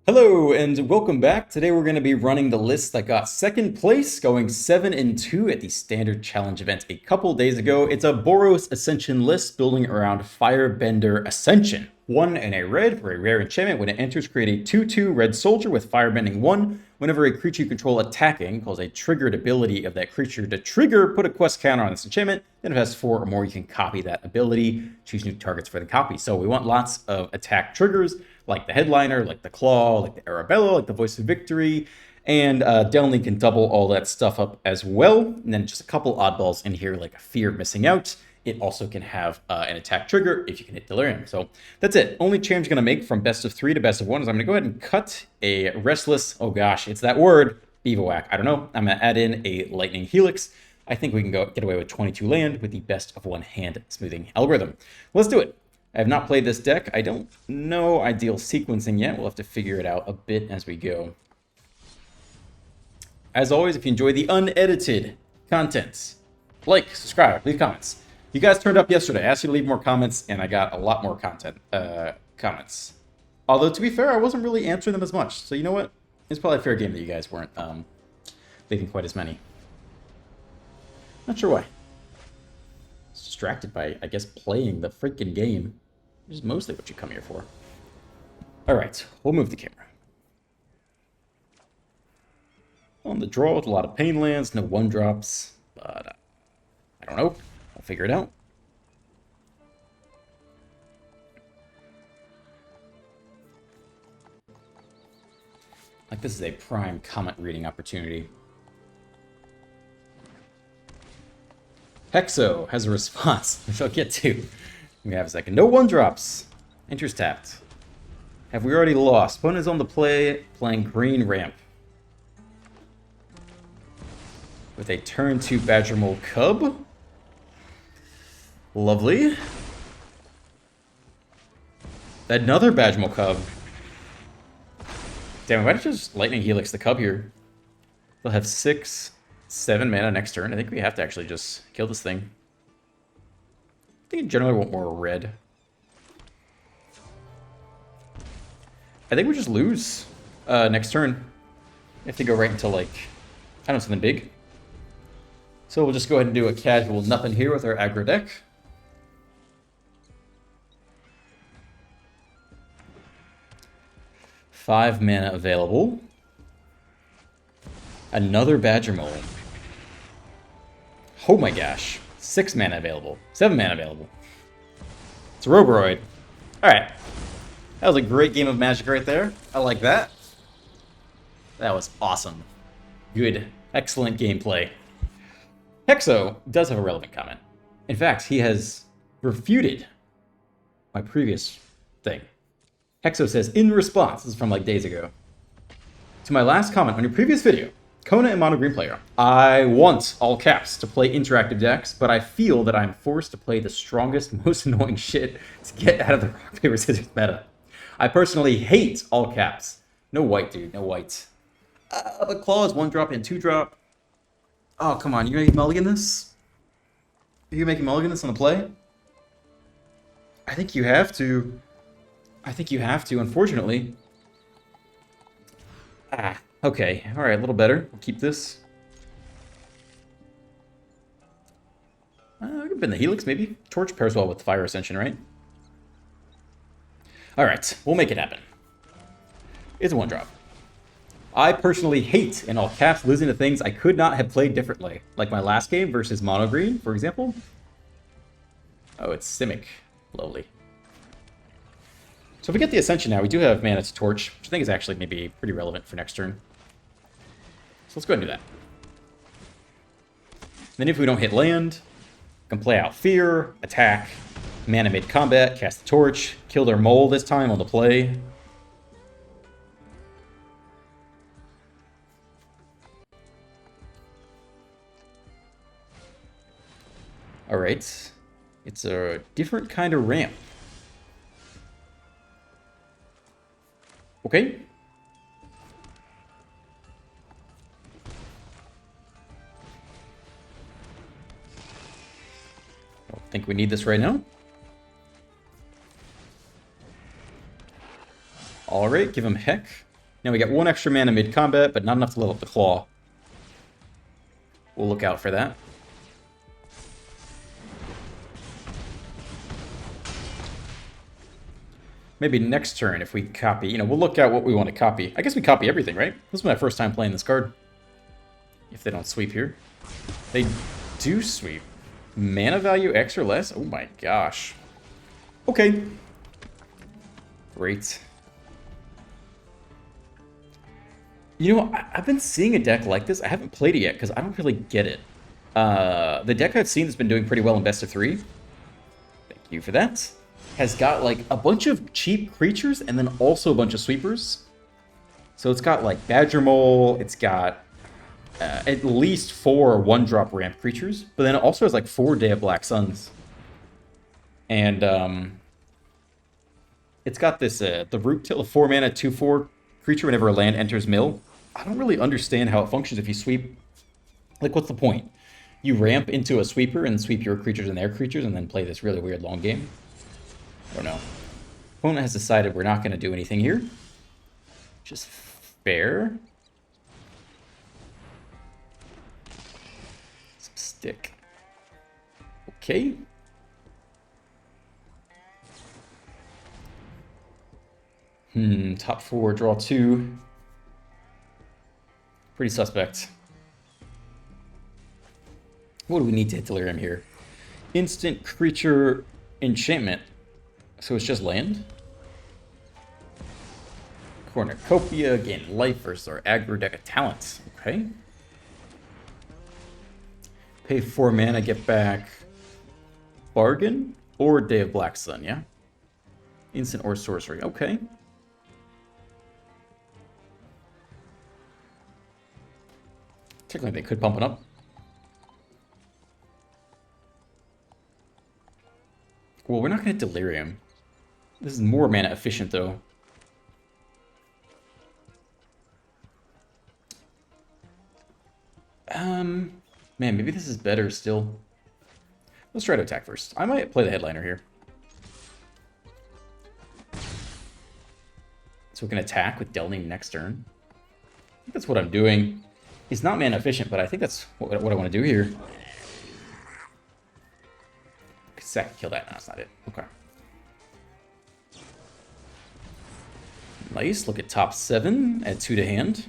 Hello and welcome back. Today we're going to be running the list that got second place, going 7-2 at the standard challenge event a couple days ago. It's a Boros Ascension list building around Firebender Ascension. 1 and a red for a rare enchantment. When it enters, create a 2/2 red soldier with firebending 1. Whenever a creature you control attacking calls a triggered ability of that creature to trigger, put a quest counter on this enchantment. Then if it has 4 or more, you can copy that ability. Choose new targets for the copy. So we want lots of attack triggers, like the Headliner, like the Claw, like the Arabella, like the Voice of Victory, and Delney can double all that stuff up as well. And then just a couple oddballs in here, like a Fear of Missing Out. It also can have an attack trigger if you can hit Delirium. So that's it. Only change I'm going to make from best of 3 to best of 1 is I'm going to go ahead and cut a Restless, oh gosh, it's that word, Bivouac. I don't know. I'm going to add in a Lightning Helix. I think we can get away with 22 land with the best of 1 hand smoothing algorithm. Let's do it. I have not played this deck. I don't know ideal sequencing yet. We'll have to figure it out a bit as we go. As always, if you enjoy the unedited content, like, subscribe, leave comments. You guys turned up yesterday. I asked you to leave more comments, and I got a lot more comments. Although, to be fair, I wasn't really answering them as much. So you know what? It's probably a fair game that you guys weren't leaving quite as many. Not sure why. Distracted by, I guess, playing the freaking game. Which is mostly what you come here for. Alright, we'll move the camera. On the draw with a lot of pain lands, no 1-drops. But, I don't know. I'll figure it out. Like, this is a prime comment reading opportunity. Hexo has a response, which I'll get to. We have a second. No 1-drops. Enters tapped. Have we already lost? Opponent is on the play, playing green ramp. With a turn 2 Badger Mole Cub. Lovely. Another Badger Mole Cub. Damn, we might have just Lightning Helix the Cub here. They'll have 6, 7 mana next turn. I think we have to actually just kill this thing. I think I generally want more red. I think we just lose next turn. We have to go right until, like, I don't know, something big. So we'll just go ahead and do a casual nothing here with our aggro deck. Five mana available. Another Badger Mole. Oh my gosh. 6 mana available. 7 mana available. It's a Roboroid. Alright. That was a great game of Magic right there. I like that. That was awesome. Good. Excellent gameplay. Hexo does have a relevant comment. In fact, he has refuted my previous thing. Hexo says, in response, this is from like days ago, to my last comment on your previous video, Kona and Mono Green player, I want, all caps, to play interactive decks, but I feel that I'm forced to play the strongest, most annoying shit to get out of the rock, paper, scissors meta. I personally hate all caps. No white, dude, no white. But Claw is 1-drop and 2-drop. Oh, come on, you're making mulligan this? Are you making mulligan this on the play? I think you have to. I think you have to, unfortunately. Okay. Alright, a little better. We'll keep this. We can bend the Helix, maybe. Torch pairs well with Fire Ascension, right? Alright, we'll make it happen. It's a 1-drop. I personally hate, in all caps, losing to things I could not have played differently. Like my last game versus Mono Green, for example. Oh, it's Simic. Lovely. So if we get the Ascension now, we do have mana to Torch, which I think is actually maybe pretty relevant for next turn. So let's go ahead and do that. Then if we don't hit land, we can play out Fear, attack, mana mid-combat, cast the Torch, kill their mole this time on the play. Alright. It's a different kind of ramp. Okay. Don't think we need this right now. Alright, give him Heck. Now we got 1 extra mana mid-combat, but not enough to level up the Claw. We'll look out for that. Maybe next turn if we copy, you know, we'll look at what we want to copy. I guess we copy everything, right? This is my first time playing this card. If they don't sweep here. They do sweep. Mana value X or less? Oh my gosh. Okay. Great. You know, I've been seeing a deck like this. I haven't played it yet because I don't really get it. The deck I've seen that's been doing pretty well in best of 3. Thank you for that. Has got like a bunch of cheap creatures and then also a bunch of sweepers. So it's got like Badger Mole, it's got at least 4 1-drop ramp creatures, but then it also has like 4 Day of Black Suns. And it's got this, the Root Till, a 4 mana 2/4 creature whenever a land enters mill. I don't really understand how it functions if you sweep. Like, what's the point? You ramp into a sweeper and sweep your creatures and their creatures and then play this really weird long game? I don't know. Opponent has decided we're not going to do anything here. Just fair. Some stick. Okay. Top 4, draw 2. Pretty suspect. What do we need to hit Delirium here? Instant creature enchantment. So it's just land? Cornucopia, gain life versus our aggro deck of talents. Okay. Pay 4 mana, get back Bargain or Day of Black Sun, yeah? Instant or sorcery, okay. Technically, they could pump it up. Well, we're not going to Delirium. This is more mana efficient, though. Man, maybe this is better still. Let's try to attack first. I might play the headliner here. So we can attack with Delning next turn. I think that's what I'm doing. It's not mana efficient, but I think that's what I want to do here. Sack, kill that. No, that's not it. Okay. Nice. Look at top 7. Add 2 to hand.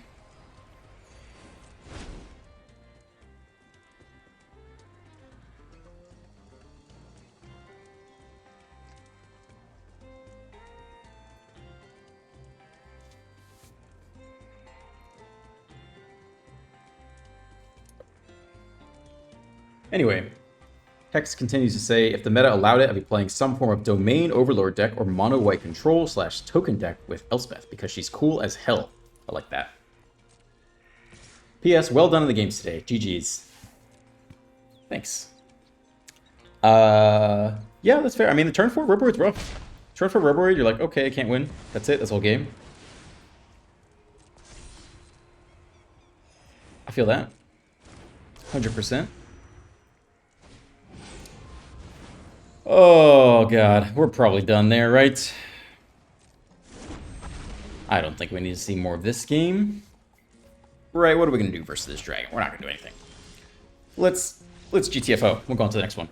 Anyway, Hex continues to say, if the meta allowed it, I'd be playing some form of Domain Overlord deck or Mono White Control / Token deck with Elspeth, because she's cool as hell. I like that. P.S. Well done in the games today. GG's. Thanks. Yeah, that's fair. I mean, the turn 4 Roboid's rough. Turn 4 Roboid, you're like, okay, I can't win. That's it. That's the whole game. I feel that. 100%. Oh, God. We're probably done there, right? I don't think we need to see more of this game. Right, what are we going to do versus this dragon? We're not going to do anything. Let's GTFO. We'll go on to the next one.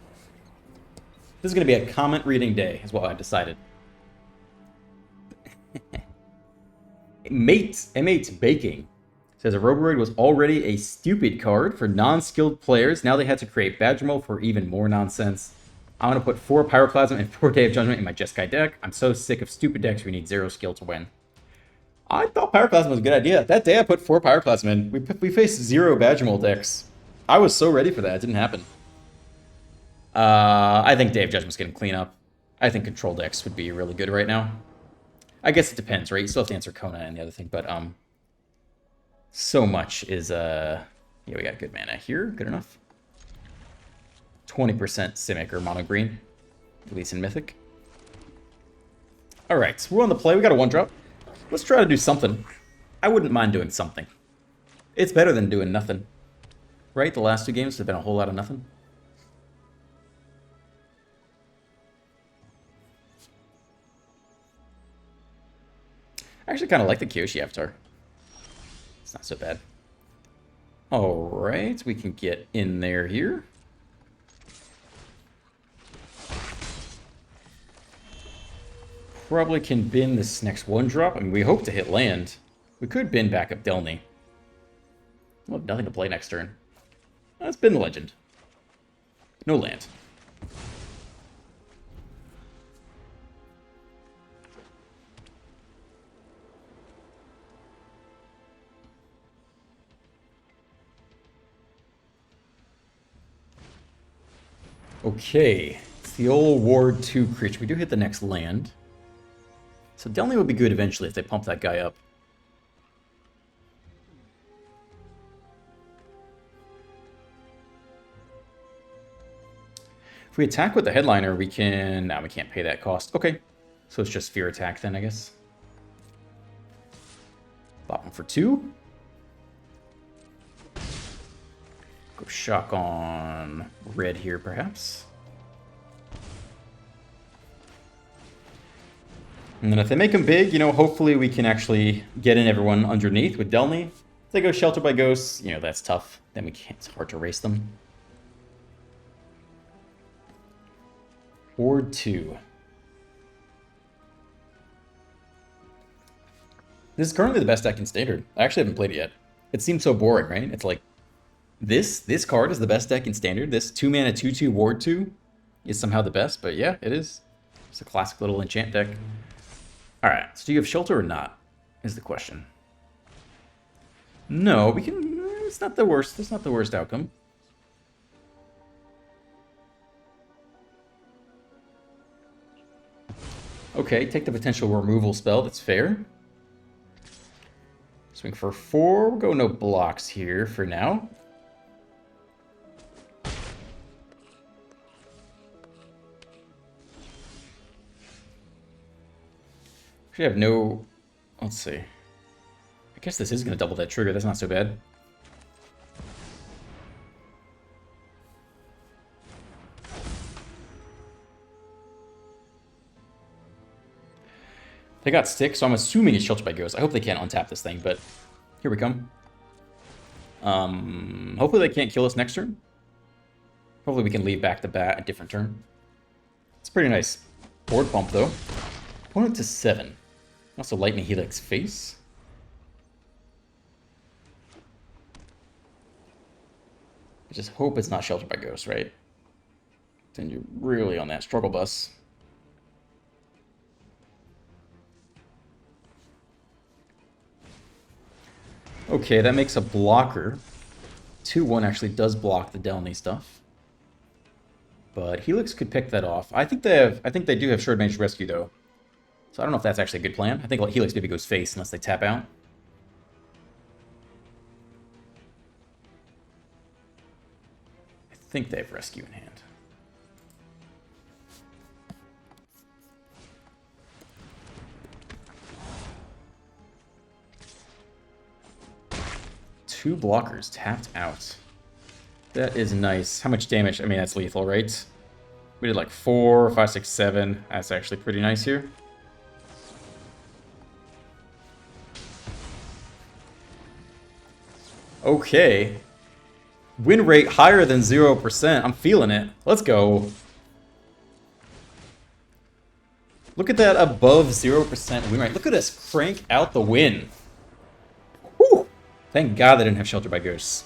This is going to be a comment reading day, is what I decided. M8's Baking says a Roboid was already a stupid card for non-skilled players. Now they had to create Badgermole for even more nonsense. I'm going to put 4 Pyroclasm and 4 Day of Judgment in my Jeskai deck. I'm so sick of stupid decks where you need 0 skill to win. I thought Pyroclasm was a good idea. That day I put 4 Pyroclasm in. We faced 0 Badgermole decks. I was so ready for that. It didn't happen. I think Day of Judgment's going to clean up. I think control decks would be really good right now. I guess it depends, right? You still have to answer Kona and the other thing, but so much is yeah, we got good mana here. Good enough. 20% Simic or mono green, at least in Mythic. All right, we're on the play. We got a 1-drop. Let's try to do something. I wouldn't mind doing something. It's better than doing nothing, right? The last 2 games have been a whole lot of nothing. I actually kind of like the Kyoshi Avatar. It's not so bad. All right, we can get in there here. Probably can bin this next one drop. I mean, we hope to hit land. We could bin back up Delny. We'll have nothing to play next turn. Let's bin the legend. No land. Okay, it's the old Ward 2 creature. We do hit the next land. So Delny would be good eventually if they pump that guy up. If we attack with the headliner, we can... Nah, we can't pay that cost. Okay, so it's just fear attack then, I guess. Pop him for 2. Go shock on red here, perhaps. And then if they make him big, you know, hopefully we can actually get in everyone underneath with Delny. If they go Shelter by Ghosts, you know, that's tough. Then we can't, it's hard to race them. Ward 2. This is currently the best deck in Standard. I actually haven't played it yet. It seems so boring, right? It's like, this card is the best deck in Standard. This 2-mana 2/2 Ward 2 is somehow the best, but yeah, it is. It's a classic little enchant deck. Alright, so do you have Shelter or not, is the question. No, we can... It's not the worst. It's not the worst outcome. Okay, take the potential removal spell. That's fair. Swing for 4. We'll go no blocks here for now. Actually, I have no... Let's see. I guess this is going to double that trigger. That's not so bad. They got Stick, so I'm assuming it's Shelter by Ghost. I hope they can't untap this thing, but here we come. Hopefully they can't kill us next turn. Hopefully we can leave back to bat a different turn. It's pretty nice. Board bump, though. Opponent to 7. Also Lightning Helix face. I just hope it's not Shelter by Ghost, right? Then you're really on that struggle bus. Okay, that makes a blocker. 2/1 actually does block the Delny stuff. But Helix could pick that off. I think they do have Short Range Rescue though. So I don't know if that's actually a good plan. I think Helix maybe goes face unless they tap out. I think they have Rescue in hand. Two blockers tapped out. That is nice. How much damage? I mean, that's lethal, right? We did like 4, 5, 6, 7. That's actually pretty nice here. Okay. Win rate higher than 0%. I'm feeling it. Let's go. Look at that above 0% win rate. Look at us crank out the win. Whew. Thank God they didn't have Shelter by Ghosts.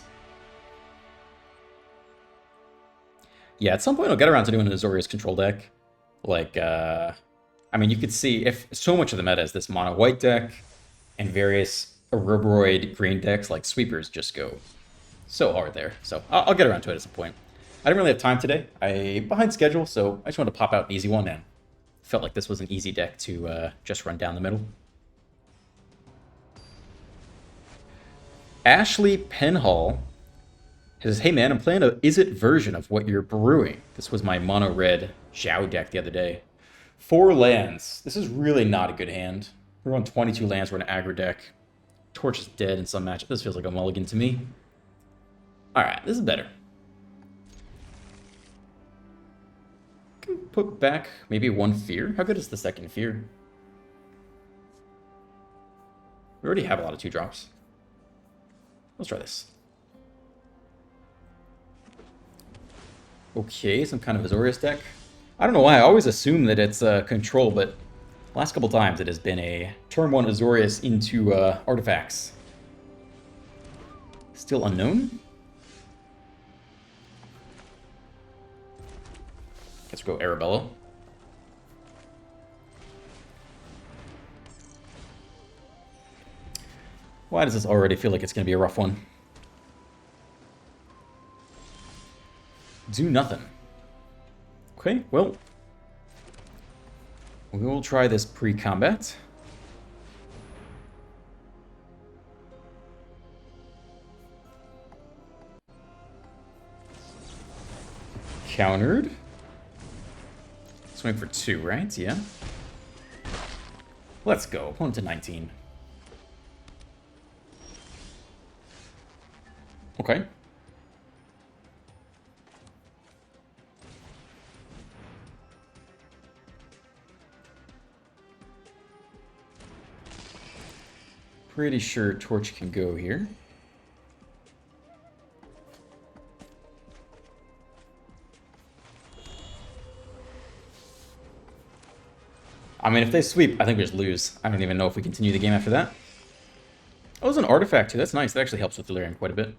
Yeah, at some point I'll get around to doing an Azorius control deck. Like, I mean, you could see if so much of the meta is this mono white deck and various Ouroboros green decks, like sweepers just go so hard there. So I'll get around to it at some point. I didn't really have time today. I'm behind schedule, so I just wanted to pop out an easy one, and felt like this was an easy deck to just run down the middle. Ashley Penhall says, hey man, I'm playing a Is It version of what you're brewing. This was my mono red Zhao deck the other day. 4 lands. This is really not a good hand. We're on 22 lands. We're in an aggro deck. Torch is dead in some matchup. This feels like a mulligan to me. Alright, this is better. Can put back maybe 1 Fear. How good is the second Fear? We already have a lot of 2-drops. Let's try this. Okay, some kind of Azorius deck. I don't know why, I always assume that it's control, but last couple times it has been a turn 1 Azorius into artifacts. Still unknown. Let's go Arabella. Why does this already feel like it's going to be a rough one? Do nothing. Okay, well, we will try this pre-combat. Countered. Swing for 2, right? Yeah. Let's go. Opponent to 19. Okay. Pretty sure Torch can go here. I mean, if they sweep, I think we just lose. I don't even know if we continue the game after that. Oh, there's an artifact too. That's nice. That actually helps with delirium quite a bit.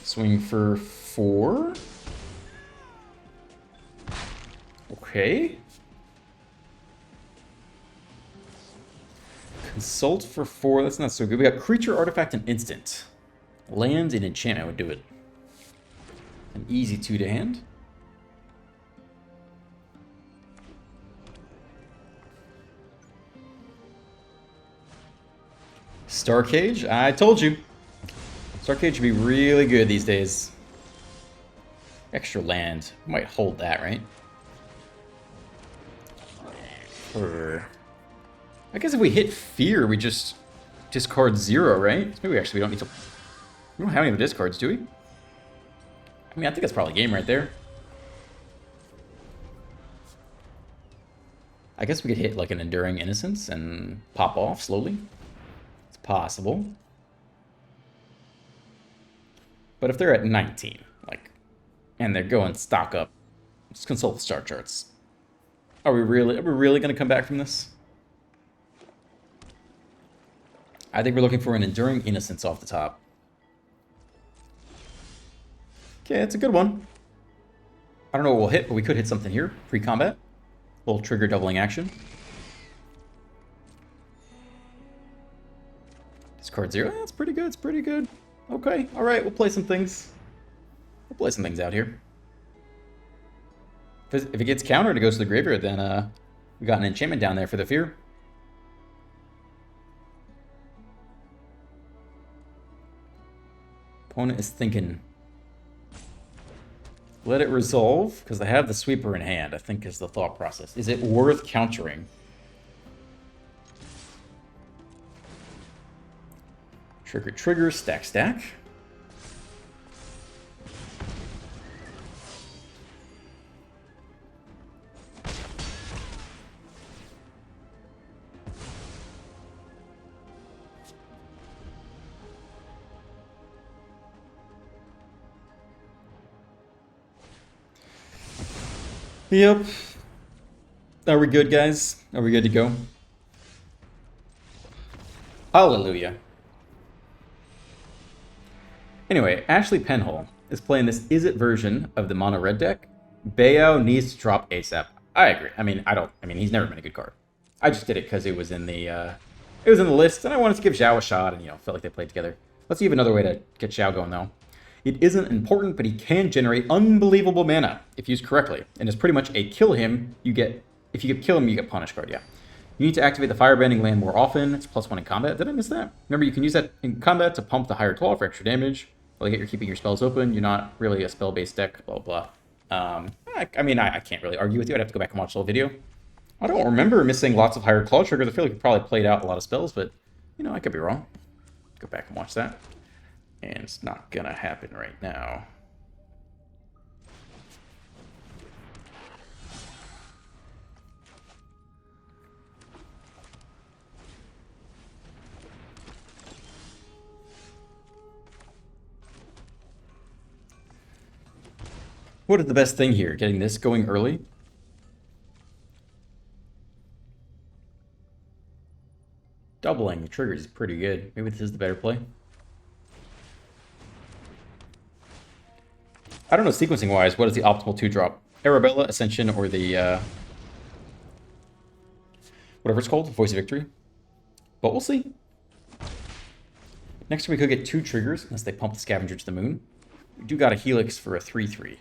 Swing for 4. Okay. Consult for 4. That's not so good. We got creature, artifact, and instant. Land and enchantment would do it. An easy 2 to hand. Starcage? I told you. Starcage would be really good these days. Extra land. Might hold that, right? I guess if we hit Fear, we just discard 0, right? So maybe we don't need to... We don't have any of the discards, do we? I mean, I think that's probably game right there. I guess we could hit like an Enduring Innocence and pop off slowly. It's possible. But if they're at 19, like, and they're going stock up, just consult the star charts. Are we really going to come back from this? I think we're looking for an Enduring Innocence off the top. Okay, it's a good one. I don't know what we'll hit, but we could hit something here. Pre-combat. Little trigger doubling action. Discard 0. That's pretty good. It's pretty good. Okay, alright, we'll play some things. We'll play some things out here. If it gets countered, it goes to the graveyard, then we got an enchantment down there for the Fear. Opponent is thinking. Let it resolve, because they have the sweeper in hand, I think is the thought process. Is it worth countering? Trigger, trigger, stack, stack. Yep. Are we good, guys? Are we good to go? Hallelujah. Anyway, Ashley Penhall is playing this Is It version of the mono red deck. Bayo needs to drop ASAP. I agree. I mean, he's never been a good card. I just did it because it was in the list, and I wanted to give Zhao a shot, and felt like they played together. Let's see if another way to get Zhao going though. It isn't important, but he can generate unbelievable mana if used correctly, and it's pretty much a kill him. If you kill him, you get punish card. Yeah. You need to activate the firebending land more often. It's +1 in combat. Did I miss that? Remember, you can use that in combat to pump the higher claw for extra damage. Like you're keeping your spells open. You're not really a spell-based deck. Blah blah. I mean, I can't really argue with you. I'd have to go back and watch the whole video. I don't remember missing lots of higher claw triggers. I feel like we probably played out a lot of spells, but I could be wrong. Go back and watch that. And it's not gonna happen right now. What is the best thing here? Getting this going early? Doubling the triggers is pretty good. Maybe this is the better play. I don't know sequencing-wise, what is the optimal 2-drop? Arabella, Ascension, or the, whatever it's called, Voice of Victory. But we'll see. Next we could get 2 triggers, unless they pump the Scavenger to the moon. We do got a Helix for a 3/3.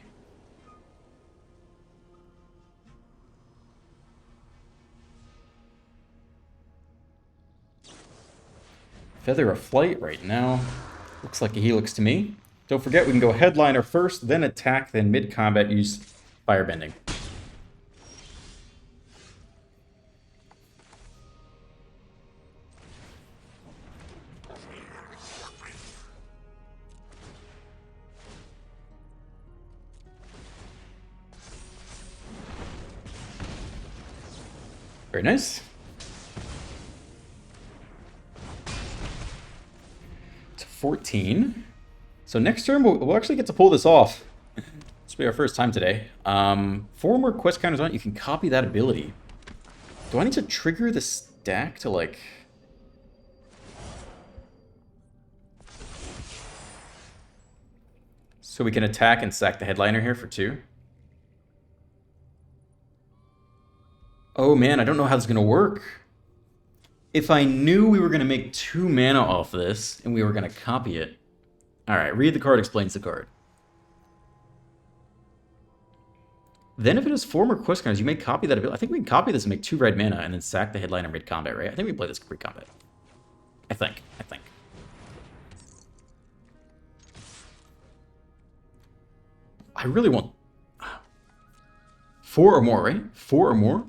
Feather of Flight right now. Looks like a Helix to me. Don't forget, we can go Headliner first, then attack, then mid-combat use Firebending. Very nice. To 14. So next turn, we'll actually get to pull this off. This will be our first time today. 4 more quest counters on it. You can copy that ability. Do I need to trigger the stack to, like... So we can attack and sack the Headliner here for 2? Oh man, I don't know how this is going to work. If I knew we were going to make 2 mana off this, and we were going to copy it... Alright, read the card explains the card. Then if it has 4 more quest counters, you may copy that ability. I think we can copy this and make 2 red mana and then sack the Headliner mid-combat, right? I think we can play this pre-combat. I think. I really want... 4 or more, right? 4 or more?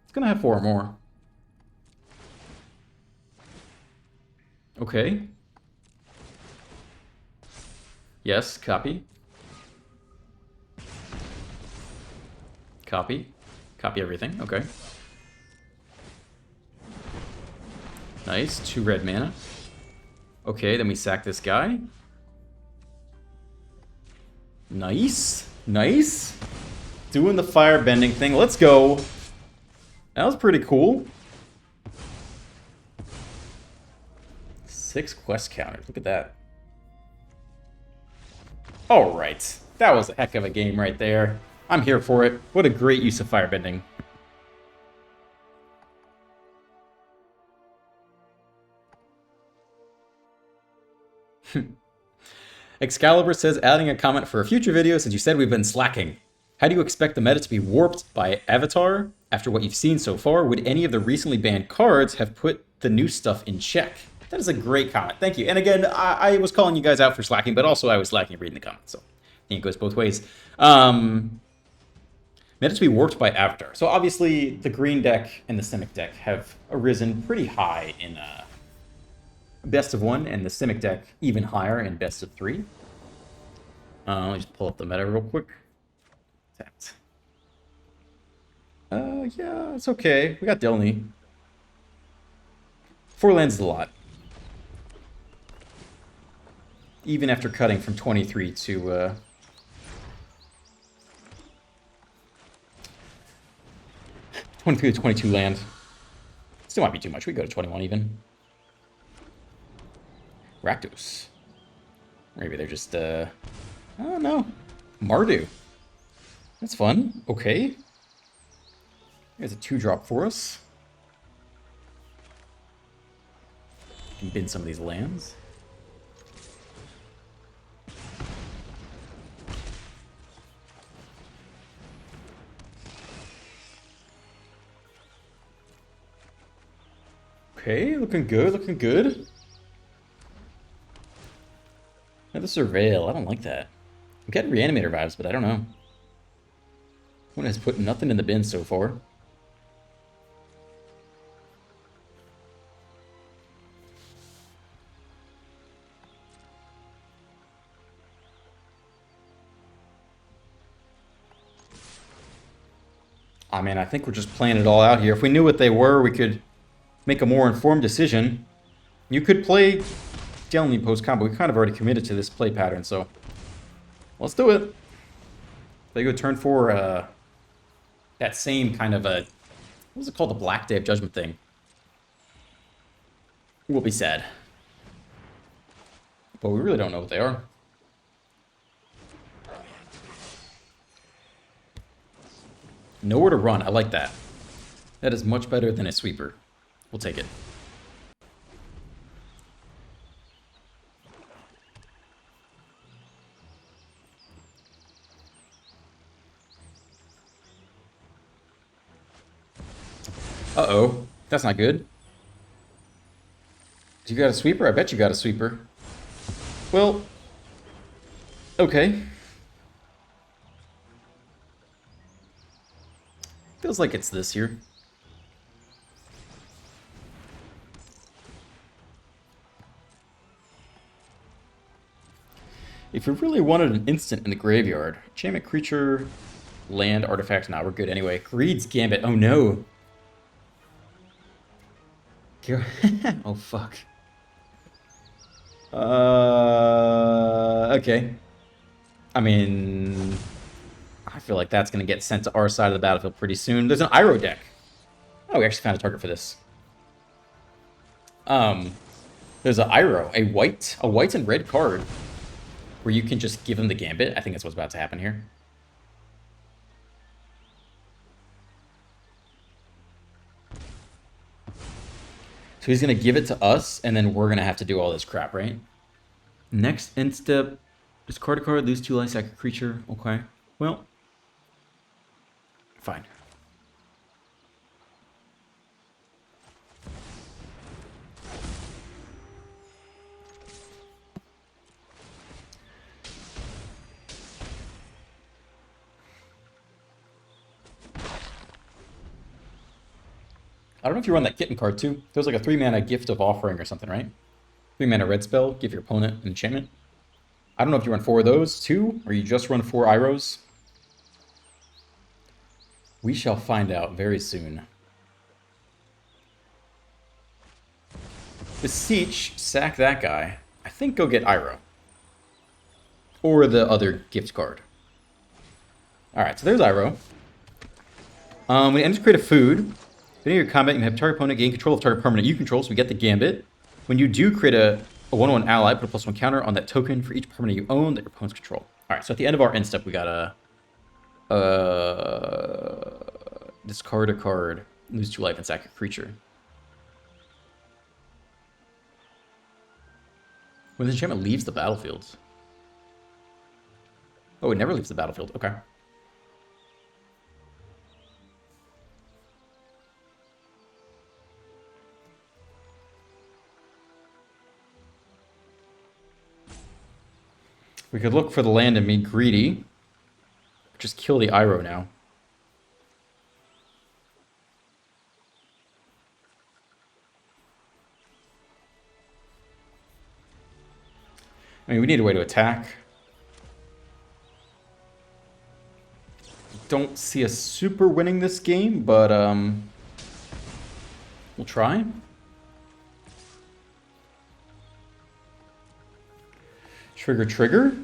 It's gonna have 4 or more. Okay. Yes, copy. Copy. Copy everything, okay. Nice, 2 red mana. Okay, then we sack this guy. Nice. Nice. Doing the firebending thing. Let's go. That was pretty cool. 6 quest counters. Look at that. Alright. That was a heck of a game right there. I'm here for it. What a great use of firebending. Excalibur says, adding a comment for a future video since you said we've been slacking. How do you expect the meta to be warped by Avatar? After what you've seen so far, would any of the recently banned cards have put the new stuff in check? That is a great comment. Thank you. And again, I was calling you guys out for slacking, but also I was slacking reading the comments. So I think it goes both ways. Meta to be warped by Avatar. So obviously the green deck and the Simic deck have arisen pretty high in best of 1, and the Simic deck even higher in best of 3. Let me just pull up the meta real quick. Tapped. Yeah, it's okay. We got Delny. 4 lands is a lot. Even after cutting from 23 to 23 to 22 land. Still might be too much. We go to 21 even. Rakdos. Maybe they're just, I don't know. Mardu. That's fun. Okay. There's a 2-drop for us. Can bin some of these lands. Okay, looking good, looking good. Now the Surveil, I don't like that. I'm getting Reanimator vibes, but I don't know. One has put nothing in the bin so far. I mean, I think we're just playing it all out here. If we knew what they were, we could make a more informed decision. You could play Delny post-combo. We kind of already committed to this play pattern, so let's do it. They go turn 4, that same kind of a, what was it called? The Black Day of Judgment thing. We'll be sad. But we really don't know what they are. Nowhere to run. I like that. That is much better than a sweeper. We'll take it. Uh-oh. That's not good. You got a sweeper? I bet you got a sweeper. Well, okay. Feels like it's this here. If you really wanted an instant in the graveyard, enchantment creature, land, artifact, nah, we're good anyway. Greed's Gambit, oh no. Oh fuck. Okay. I mean, I feel like that's going to get sent to our side of the battlefield pretty soon. There's an Iroh deck. Oh, we actually found a target for this. There's an Iroh, a white and red card, where you can just give him the Gambit. I think that's what's about to happen here. So he's going to give it to us, and then we're going to have to do all this crap, right? Next end step, discard a card, lose 2 life, sack a creature. Okay, well, fine. I don't know if you run that kitten card too. There's like a 3-mana Gift of Offering or something, right? 3-mana red spell, give your opponent an enchantment. I don't know if you run 4 of those too, or you just run 4 Irohs. We shall find out very soon. Beseech, sack that guy. I think go get Iroh. Or the other gift card. Alright, so there's Iroh. We end to create a food. Beginning your combat, you have target opponent gain control of target permanent you control, so we get the Gambit. When you do create a 1/1 ally, put a +1 counter on that token for each permanent you own that your opponents control. Alright, so at the end of our end step, we got a discard a card, lose 2 life, and sack a creature. When the enchantment leaves the battlefield. Oh, it never leaves the battlefield. Okay. We could look for the land and be greedy. Just kill the Iroh now. I mean, we need a way to attack. Don't see us super winning this game, but we'll try. Trigger.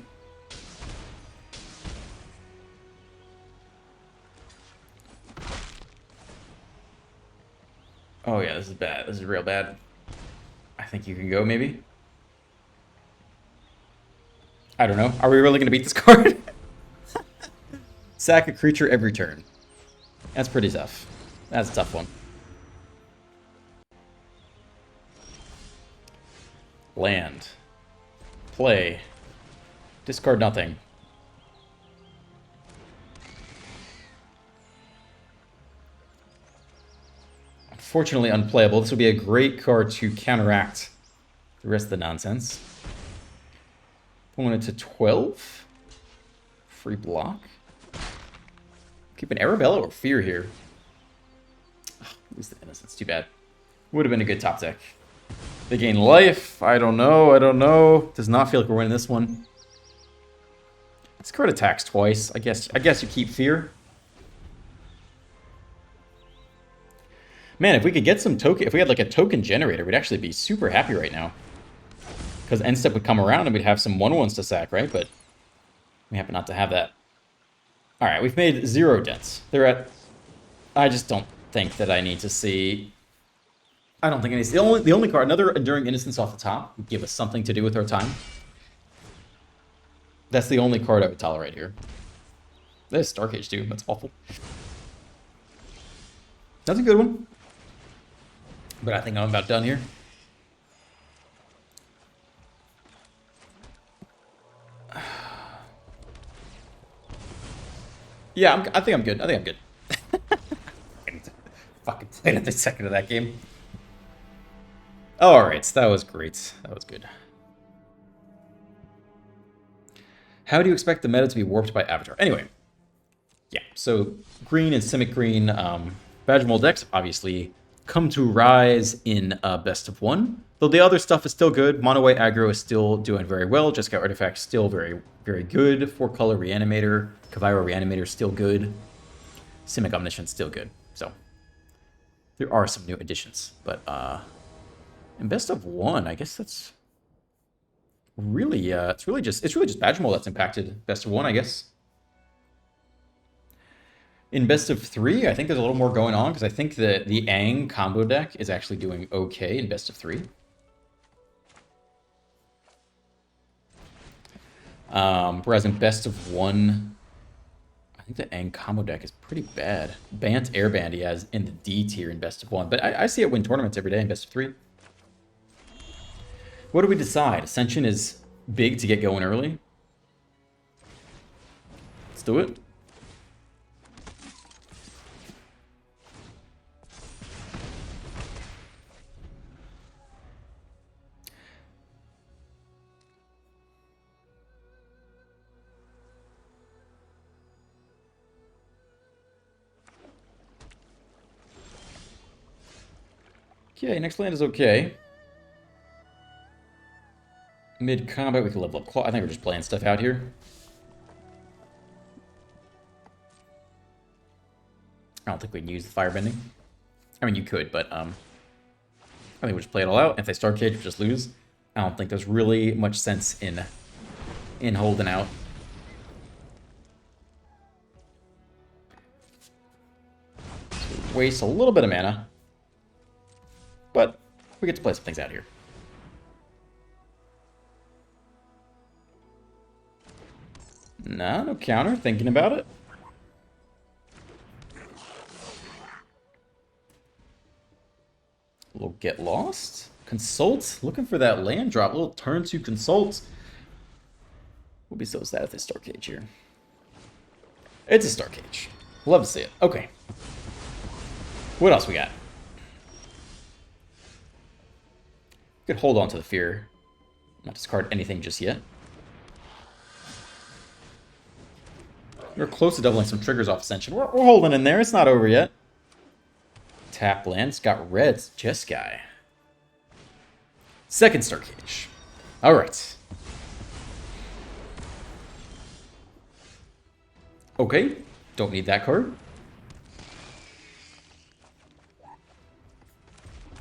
Oh yeah, this is bad. This is real bad. I think you can go, maybe? I don't know. Are we really going to beat this card? Sack a creature every turn. That's pretty tough. That's a tough one. Land. Play. Discard nothing. Unfortunately unplayable. This would be a great card to counteract the rest of the nonsense. Pulling it to 12. Free block. Keep an Arabella or Fear here. Oh, lose the Innocence. Too bad. Would have been a good top deck. They gain life. I don't know. Does not feel like we're winning this one. This card attacks twice. I guess you keep Fear. Man, if we could get some token, if we had like a token generator, we'd actually be super happy right now. Because end step would come around and we'd have some 1/1s to sack, right? But we happen not to have that. All right, we've made 0 dents. They're at... I just don't think that I need to see... I don't think I need to see... The only card, another Enduring Innocence off the top, would give us something to do with our time. That's the only card I would tolerate here. That is Stark Age too. That's awful. That's a good one. But I think I'm about done here. Yeah, I think I'm good. I think I'm good. Fucking played at the second of that game. Alright, that was great. That was good. How do you expect the meta to be warped by Avatar? Anyway. Yeah, so green and Simic Green, Badge Mold decks obviously come to rise in Best of 1. Though the other stuff is still good. Mono White Aggro is still doing very well. Just Got Artifact still very, very good. 4-color Reanimator. Kavairo Reanimator still good. Simic Omniscience still good. So there are some new additions. But in Best of 1, I guess that's really it's really just Badge Mold that's impacted Best of 1, I guess. In Best of 3, I think there's a little more going on, because I think that the Aang combo deck is actually doing okay in Best of 3. Whereas in Best of 1, I think the Aang combo deck is pretty bad. Bant Airband he has in the D tier in Best of 1, but I see it win tournaments every day in Best of 3. What do we decide? Ascension is big to get going early. Let's do it. Okay, next land is okay. Mid-combat, we can level up Claw. I think we're just playing stuff out here. I don't think we can use the firebending. I mean, you could, but I think we'll just play it all out. If they Stark Cage, we'll just lose. I don't think there's really much sense in holding out. So we waste a little bit of mana. But we get to play some things out here. Nah, no counter. Thinking about it. A little Get Lost. Consult. Looking for that land drop. A little turn to Consult. We'll be so sad if they Stark Cage here. It's a Stark Cage. Love to see it. Okay. What else we got? Could hold on to the fear. Not discard anything just yet. We're close to doubling some triggers off Ascension. We're holding in there. It's not over yet. Tap land. It's got reds. Jeskai. Second Stark Cage. Alright. Okay. Don't need that card.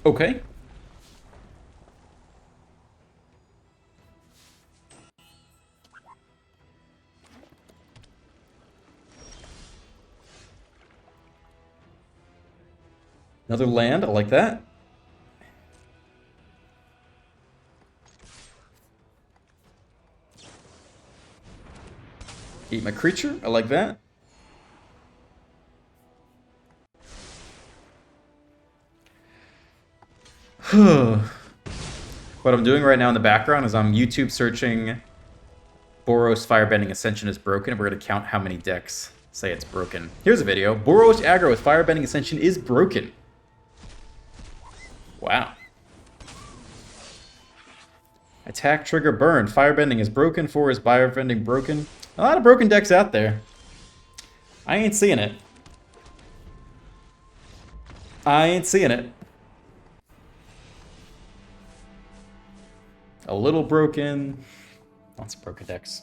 Okay. Another land, I like that. Eat my creature, I like that. What I'm doing right now in the background is I'm YouTube searching Boros Firebending Ascension is broken, and we're going to count how many decks say it's broken. Here's a video. Boros aggro with Firebending Ascension is broken. Wow. Attack, trigger, burn. Firebending is broken. 4 is Firebending broken. A lot of broken decks out there. I ain't seeing it. I ain't seeing it. A little broken. Lots of broken decks.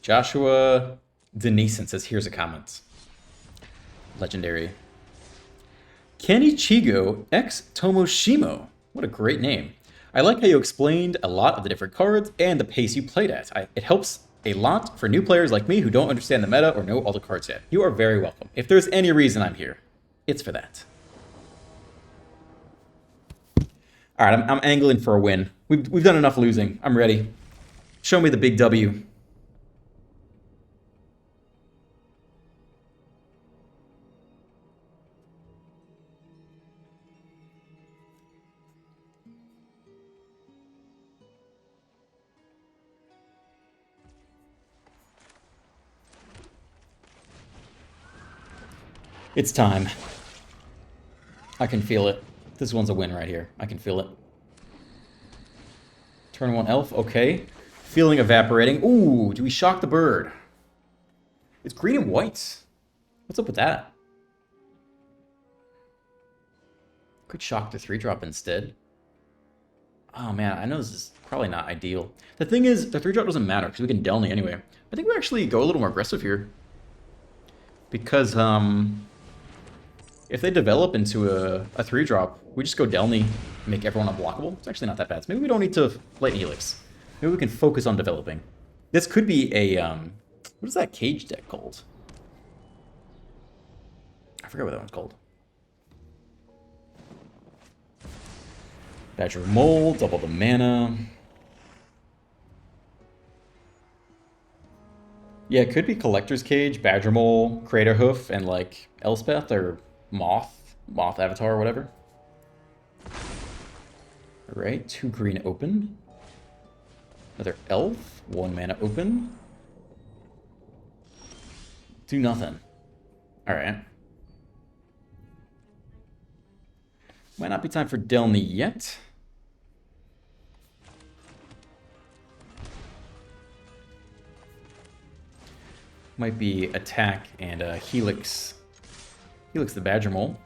Joshua Denison says, here's a comment. Legendary. Kenichigo X Tomoshimo. What a great name. I like how you explained a lot of the different cards and the pace you played at. It helps a lot for new players like me who don't understand the meta or know all the cards yet. You are very welcome. If there's any reason I'm here, it's for that. All right, I'm angling for a win. We've done enough losing. I'm ready. Show me the big W. It's time. I can feel it. This one's a win right here. I can feel it. Turn 1 elf, okay. Feeling evaporating. Ooh, do we shock the bird? It's green and white. What's up with that? Could shock the 3-drop instead. Oh man, I know this is probably not ideal. The thing is, the 3-drop doesn't matter because we can Delny anyway. I think we actually go a little more aggressive here. Because, if they develop into a 3-drop, we just go Delny, make everyone unblockable. It's actually not that bad. So maybe we don't need to Lightning Helix. Maybe we can focus on developing. This could be a, what is that cage deck called? I forget what that one's called. Badger Mole, double the mana. Yeah, it could be Collector's Cage, Badger Mole, Crater Hoof, and like Elspeth or Moth Avatar or whatever. Alright, 2 green open. Another elf, 1 mana open. Do nothing. Alright. Might not be time for Delny yet. Might be attack and Helix. Helix the Badger Mole.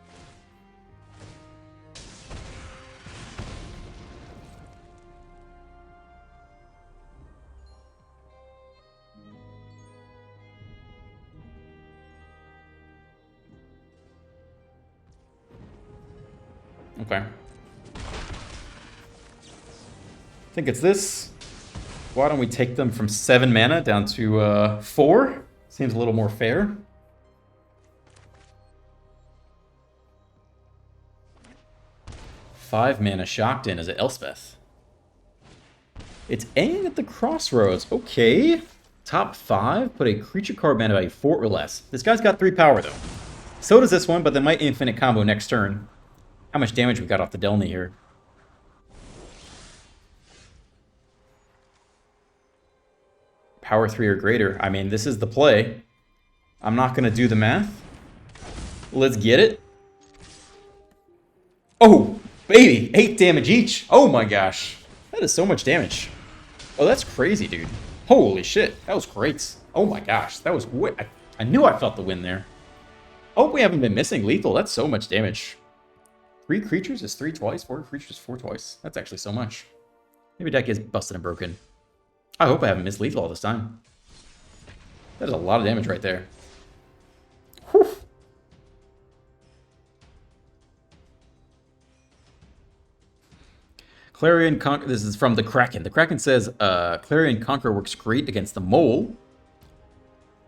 Okay. I think it's this. Why don't we take them from 7 mana down to 4? Seems a little more fair. Five mana shocked in as an Elspeth. It's aimed at the crossroads. Okay. Top 5, put a creature card mana value 4 or less. This guy's got 3 power though. So does this one, but they might infinite combo next turn. How much damage we got off the Delny here? Power 3 or greater. I mean, this is the play. I'm not going to do the math. Let's get it. Oh, baby. 8 damage each. Oh my gosh. That is so much damage. Oh, that's crazy, dude. Holy shit. That was great. Oh my gosh. That was... I knew I felt the win there. I hope we haven't been missing lethal. That's so much damage. 3 creatures is 3 twice. 4 creatures is 4 twice. That's actually so much. Maybe deck is busted and broken. I hope I haven't missed lethal all this time. That is a lot of damage right there. Whew. Clarion Conqueror. This is from the Kraken. The Kraken says, Clarion Conqueror works great against the mole.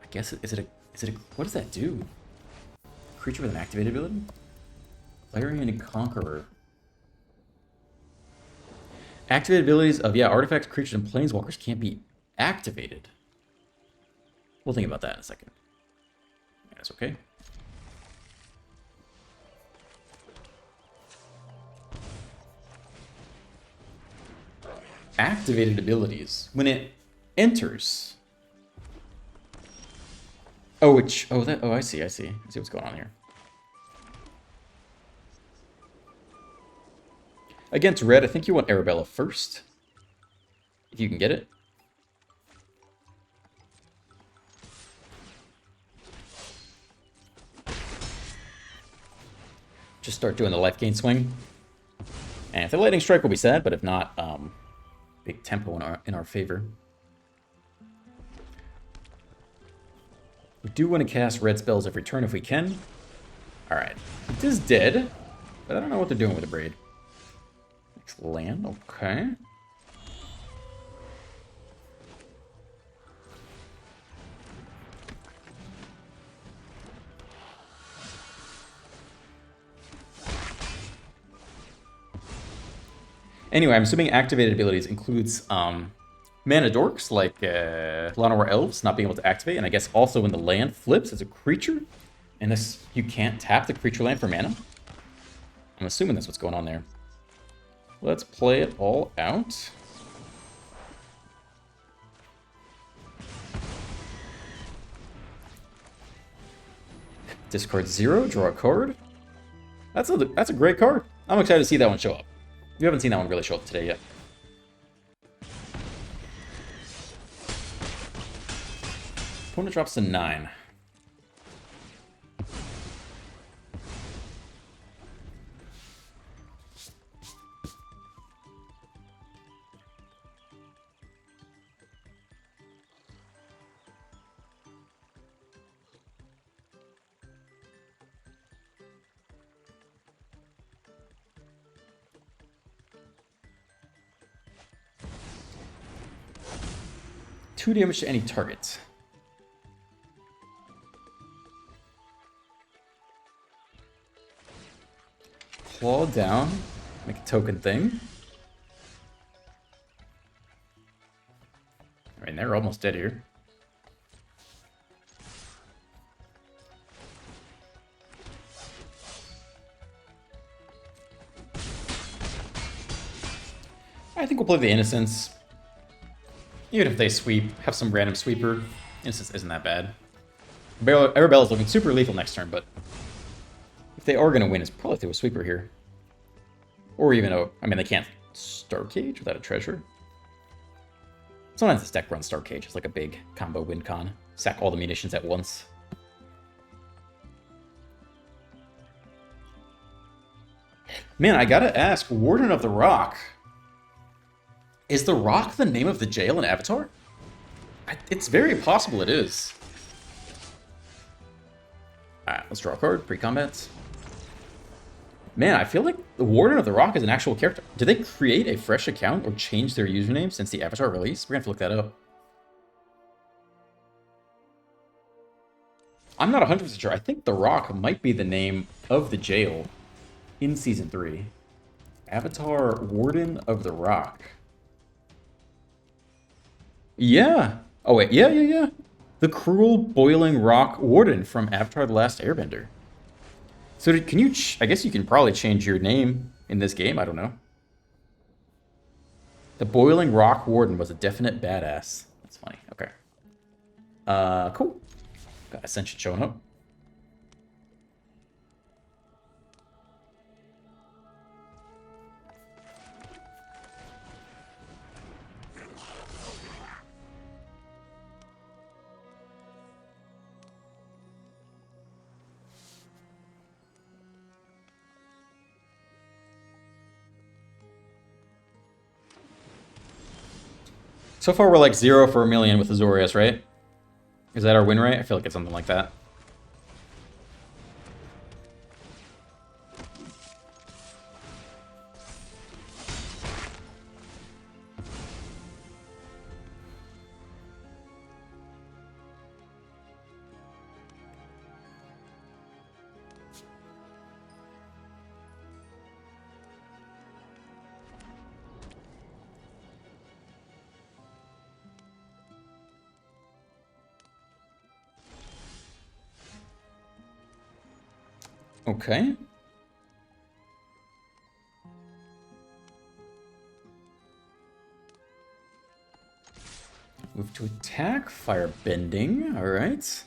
I guess is it a what does that do? Creature with an activated ability? Clarion Conqueror. Activated abilities of, artifacts, creatures, and planeswalkers can't be activated. We'll think about that in a second. That's okay. Activated abilities. When it enters. Oh, I see. I see what's going on here. Against red, I think you want Arabella first. If you can get it. Just start doing the life gain swing. And if the lightning strike will be sad, but if not, big tempo in our favor. We do want to cast red spells every turn if we can. Alright. It is dead, but I don't know what they're doing with the braid. Next land, okay. Anyway, I'm assuming activated abilities includes mana dorks, like Llanowar Elves not being able to activate, and I guess also when the land flips as a creature, and this you can't tap the creature land for mana. I'm assuming that's what's going on there. Let's play it all out. Discard 0, draw a card. That's a great card. I'm excited to see that one show up. We haven't seen that one really show up today yet. Opponent drops to 9. Two damage to any target. Claw down. Make a token thing. I mean, they're almost dead here. I think we'll play the Innocence. Even if they sweep, have some random sweeper, Innocence isn't that bad. Arabella is looking super lethal next turn, but if they are going to win, it's probably if they have a sweeper here. Or even a... I mean, they can't Star Cage without a treasure. Sometimes this deck runs Star Cage. It's like a big combo win con. Sack all the munitions at once. Man, I gotta ask, Warden of the Rock. Is the Rock the name of the jail in Avatar? It's very possible it is. Alright, let's draw a card. Pre-combat. Man, I feel like the Warden of the Rock is an actual character. Did they create a fresh account or change their username since the Avatar release? We're gonna have to look that up. I'm not 100% sure. I think the Rock might be the name of the jail in Season 3. Avatar Warden of the Rock. Yeah. Oh, wait. Yeah. The Cruel Boiling Rock Warden from Avatar: The Last Airbender. So can you... I guess you can probably change your name in this game. I don't know. The Boiling Rock Warden was a definite badass. That's funny. Okay. Cool. Got Ascension showing up. So far, we're like 0 for a million with Azorius, right? Is that our win rate? I feel like it's something like that. Okay. Move to attack, firebending, all right.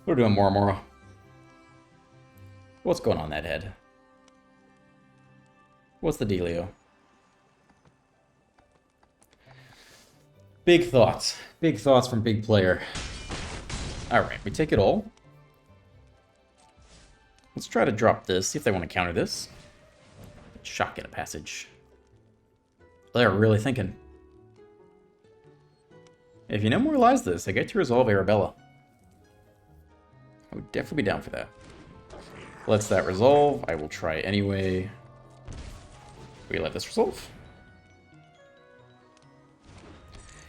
We're doing more. What's going on that head? What's the dealio? Big thoughts. Big thoughts from big player. Alright, we take it all. Let's try to drop this, see if they want to counter this. Shock in a passage. They're really thinking. If you memorialize this, I get to resolve Arabella. I would definitely be down for that. Lets that resolve. I will try anyway. We let this resolve.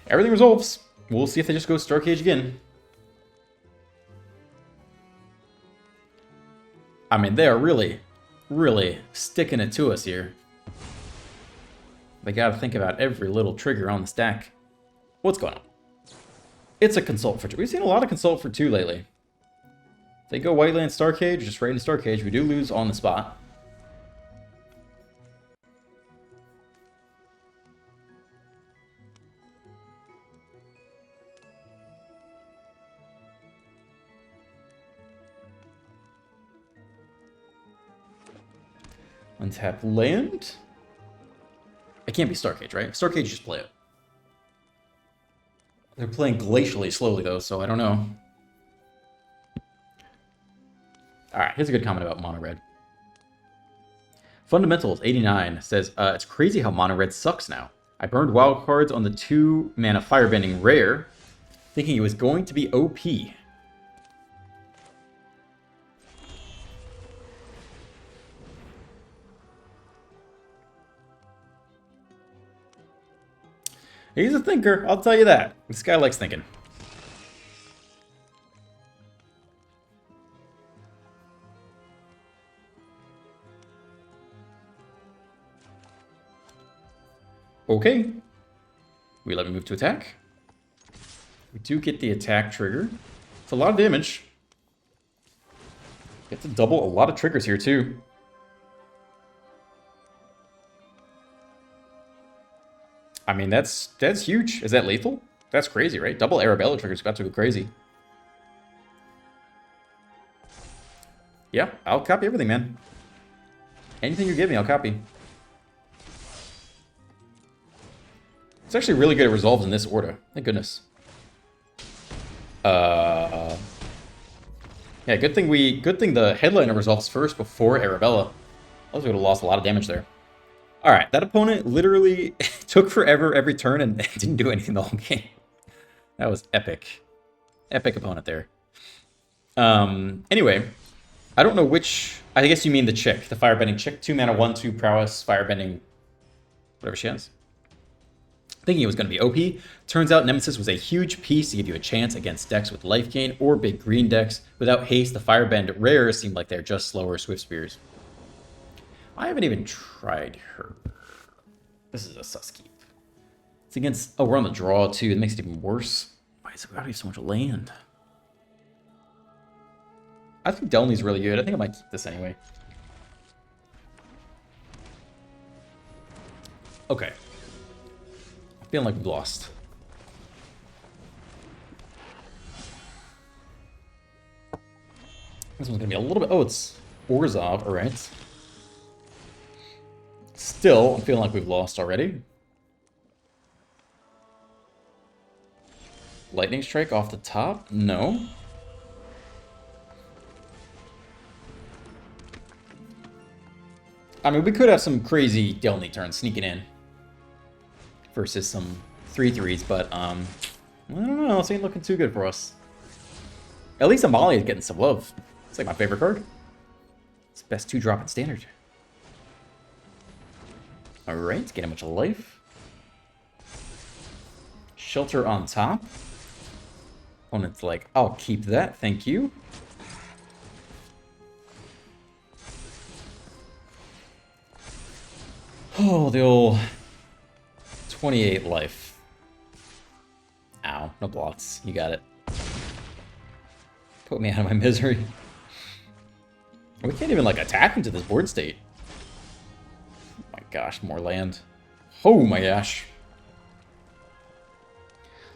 Everything resolves. We'll see if they just go Star Cage again. I mean, they are really, really sticking it to us here. They gotta think about every little trigger on the stack. What's going on? It's a Consult for 2. We've seen a lot of Consult for 2 lately. They go White Land Star Cage, just right into Star Cage. We do lose on the spot. Untap land. It can't be Star Cage, right? Star Cage just play it. They're playing glacially slowly though, so I don't know. Alright, here's a good comment about Mono Red. Fundamentals 89 says, it's crazy how Mono Red sucks now. I burned wild cards on the 2 mana firebending rare, thinking it was going to be OP. He's a thinker, I'll tell you that. This guy likes thinking. Okay. We let me move to attack. We do get the attack trigger. It's a lot of damage. Get to double a lot of triggers here too. I mean, that's huge. Is that lethal? That's crazy, right? Double Arabella triggers about to go crazy. Yeah, I'll copy everything, man. Anything you give me, I'll copy. It's actually really good at resolves in this order. Thank goodness. Yeah, good thing the headliner resolves first before Arabella. Else we would have lost a lot of damage there. Alright, that opponent literally took forever every turn and didn't do anything the whole game. That was epic. Epic opponent there. Anyway, I don't know which... I guess you mean the chick, the firebending chick. 2 mana, 1/2 prowess, firebending... whatever she has. Thinking it was going to be OP. Turns out Nemesis was a huge piece to give you a chance against decks with life gain or big green decks. Without haste, the firebend rares seemed like they're just slower Swift Spears. I haven't even tried her. This is a sus keep. It's against... oh, we're on the draw too. It makes it even worse. Why is it gotta be so much land? I think Delney's really good. I think I might keep this anyway. Okay. I'm feeling like we've lost. This one's gonna be a little bit... oh, it's Orzhov. Alright. Still, I'm feeling like we've lost already. Lightning Strike off the top? No. I mean, we could have some crazy Delney turns sneaking in. Versus some 3/3s, but, I don't know. This ain't looking too good for us. At least Amalia is getting some love. It's like my favorite card. It's the best 2-drop in Standard. Alright, get a bunch of life. Shelter on top. Opponent's like, I'll keep that, thank you. Oh, the old 28 life. Ow, no blocks. You got it. Put me out of my misery. We can't even, like, attack into this board state. Gosh, more land. Oh my gosh.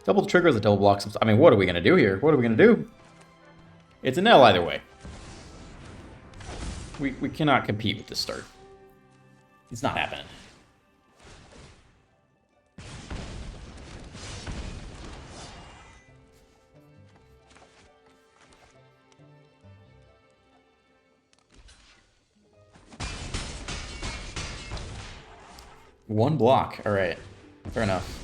Double trigger is a double block. I mean, what are we going to do here? What are we going to do? It's an L either way. We cannot compete with this start. It's not happening. One block. All right. Fair enough.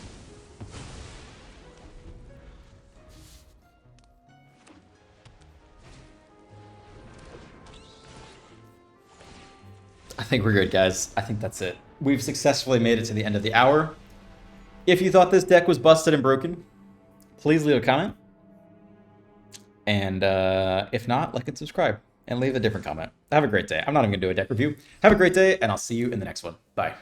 I think we're good, guys. I think that's it. We've successfully made it to the end of the hour. If you thought this deck was busted and broken, please leave a comment. And if not, like and subscribe and leave a different comment. Have a great day. I'm not even going to do a deck review. Have a great day, and I'll see you in the next one. Bye.